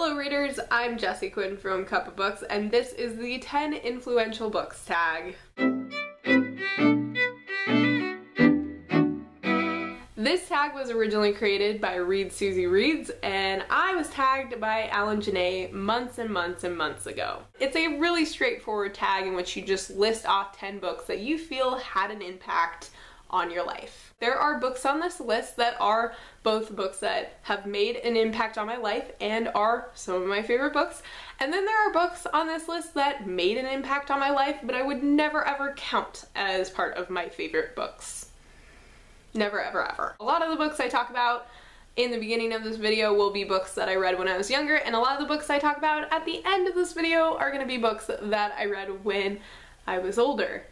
Hello readers, I'm Jessie Quinn from Cup of Books, and this is the 10 Influential Books tag. This tag was originally created by Susie Reads, and I was tagged by Allyn months and months and months ago. It's a really straightforward tag in which you just list off 10 books that you feel had an impact on your life. There are books on this list that are both books that have made an impact on my life and are some of my favorite books, and then there are books on this list that made an impact on my life but I would never ever count as part of my favorite books. Never ever ever. A lot of the books I talk about in the beginning of this video will be books that I read when I was younger, and a lot of the books I talk about at the end of this video are going to be books that I read when I was older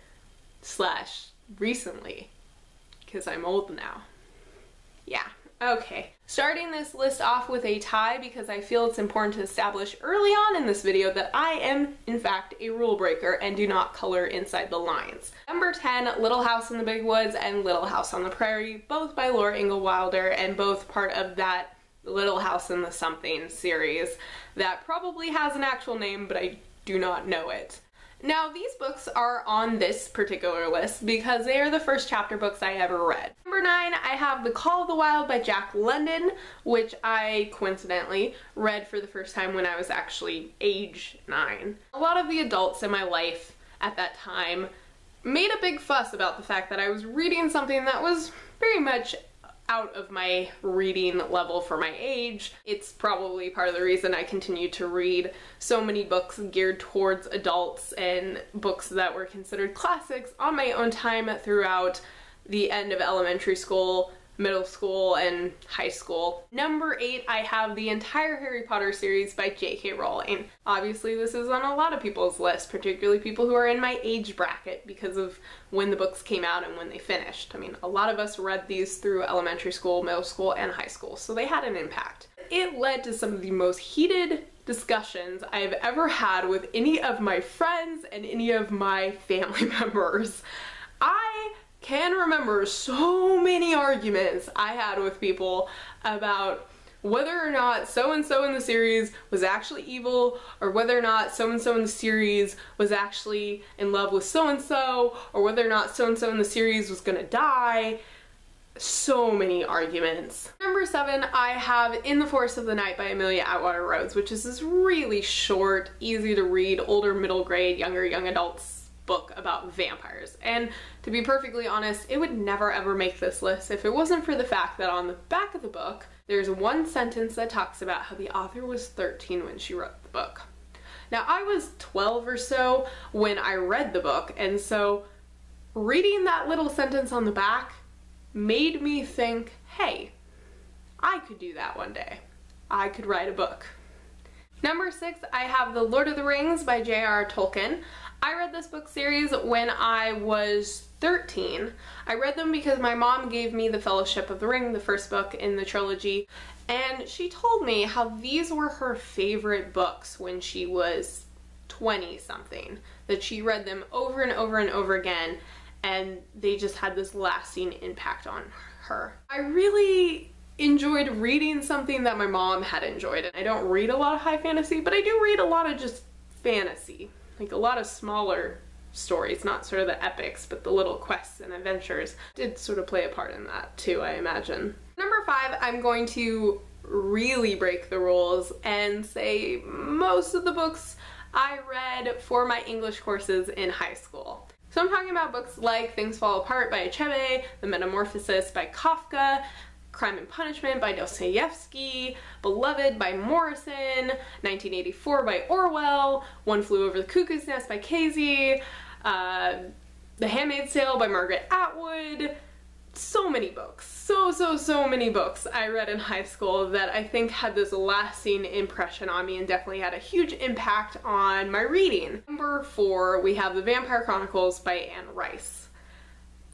/ recently, because I'm old now. Yeah, okay. Starting this list off with a tie because I feel it's important to establish early on in this video that I am, in fact, a rule breaker and do not color inside the lines. Number 10, Little House in the Big Woods and Little House on the Prairie, both by Laura Ingalls Wilder and both part of that Little House in the Something series that probably has an actual name, but I do not know it. Now, these books are on this particular list because they are the first chapter books I ever read. Number 9, I have The Call of the Wild by Jack London, which I coincidentally read for the first time when I was actually age 9. A lot of the adults in my life at that time made a big fuss about the fact that I was reading something that was very much out of my reading level for my age. It's probably part of the reason I continue to read so many books geared towards adults and books that were considered classics on my own time throughout the end of elementary school, middle school, and high school. Number 8, I have the entire Harry Potter series by J.K. Rowling. Obviously this is on a lot of people's list, particularly people who are in my age bracket because of when the books came out and when they finished. I mean, a lot of us read these through elementary school, middle school, and high school, so they had an impact. It led to some of the most heated discussions I've ever had with any of my friends and any of my family members. I can remember so many arguments I had with people about whether or not so-and-so in the series was actually evil, or whether or not so-and-so in the series was actually in love with so-and-so, or whether or not so-and-so in the series was gonna die. So many arguments. Number 7, I have In the Forest of the Night by Amelia Atwater-Rhodes, which is this really short, easy to read, older middle grade, younger young adults book about vampires. And to be perfectly honest, it would never ever make this list if it wasn't for the fact that on the back of the book there's one sentence that talks about how the author was 13 when she wrote the book. Now, I was 12 or so when I read the book, and so reading that little sentence on the back made me think, hey, I could do that one day. I could write a book. Number 6, I have The Lord of the Rings by J.R.R. Tolkien. I read this book series when I was 13. I read them because my mom gave me The Fellowship of the Ring, the first book in the trilogy, and she told me how these were her favorite books when she was 20-something, that she read them over and over and over again, and they just had this lasting impact on her. I really enjoyed reading something that my mom had enjoyed. I don't read a lot of high fantasy, but I do read a lot of just fantasy. Like a lot of smaller stories, not sort of the epics, but the little quests and adventures did sort of play a part in that too, I imagine. Number 5, I'm going to really break the rules and say most of the books I read for my English courses in high school. So I'm talking about books like Things Fall Apart by Achebe, The Metamorphosis by Kafka, Crime and Punishment by Doesoevsky, Beloved by Morrison, 1984 by Orwell, One Flew Over the Cuckoo's Nest by Kesey, The Handmaid's Tale by Margaret Atwood. So many books, so many books I read in high school that I think had this lasting impression on me and definitely had a huge impact on my reading. Number 4, we have The Vampire Chronicles by Anne Rice.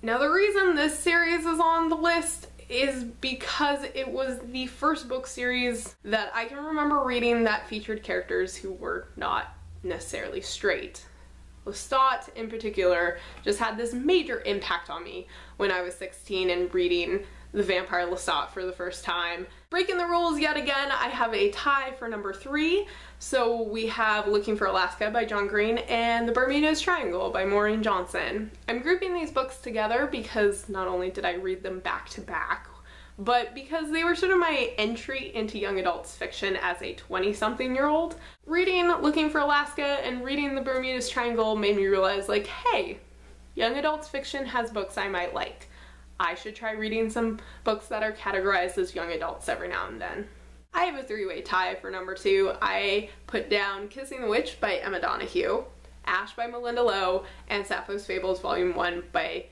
Now, the reason this series is on the list is because it was the first book series that I can remember reading that featured characters who were not necessarily straight. Lestat, in particular, just had this major impact on me when I was 16 and reading The Vampire Lestat for the first time. Breaking the rules yet again, I have a tie for number 3. So we have Looking for Alaska by John Green and The Bermuda's Triangle by Maureen Johnson. I'm grouping these books together because not only did I read them back to back, but because they were sort of my entry into young adults fiction as a 20-something-year-old. Reading Looking for Alaska and reading The Bermuda's Triangle made me realize, like, hey, young adults fiction has books I might like. I should try reading some books that are categorized as young adults every now and then. I have a 3-way tie for number 2. I put down Kissing the Witch by Emma Donoghue, Ash by Melinda Lowe, and Sappho's Fables Volume 1 by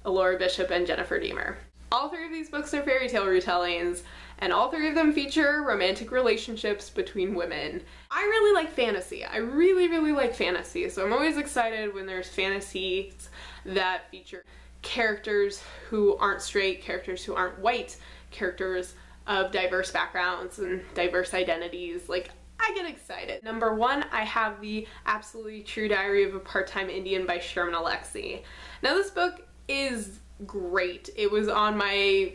Elora Bishop and Jennifer Deemer. All 3 of these books are fairy tale retellings, and all 3 of them feature romantic relationships between women. I really like fantasy. I really like fantasy, so I'm always excited when there's fantasies that feature characters who aren't straight, characters who aren't white, characters of diverse backgrounds and diverse identities. Like, I get excited. Number 1, I have The Absolutely True Diary of a Part-Time Indian by Sherman Alexie. Now this book is great. It was on my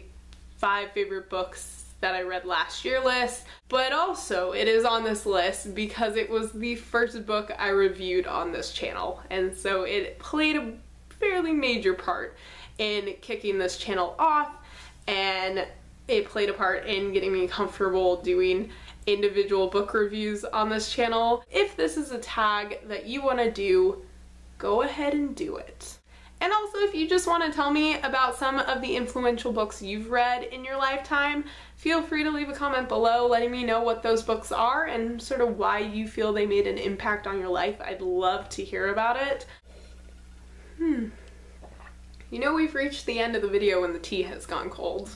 5 favorite books that I read last year list, but also it is on this list because it was the first book I reviewed on this channel, and so it played a fairly major part in kicking this channel off, and it played a part in getting me comfortable doing individual book reviews on this channel. If this is a tag that you want to do, go ahead and do it. And also, if you just want to tell me about some of the influential books you've read in your lifetime, feel free to leave a comment below letting me know what those books are and sort of why you feel they made an impact on your life. I'd love to hear about it. You know, we've reached the end of the video when the tea has gone cold.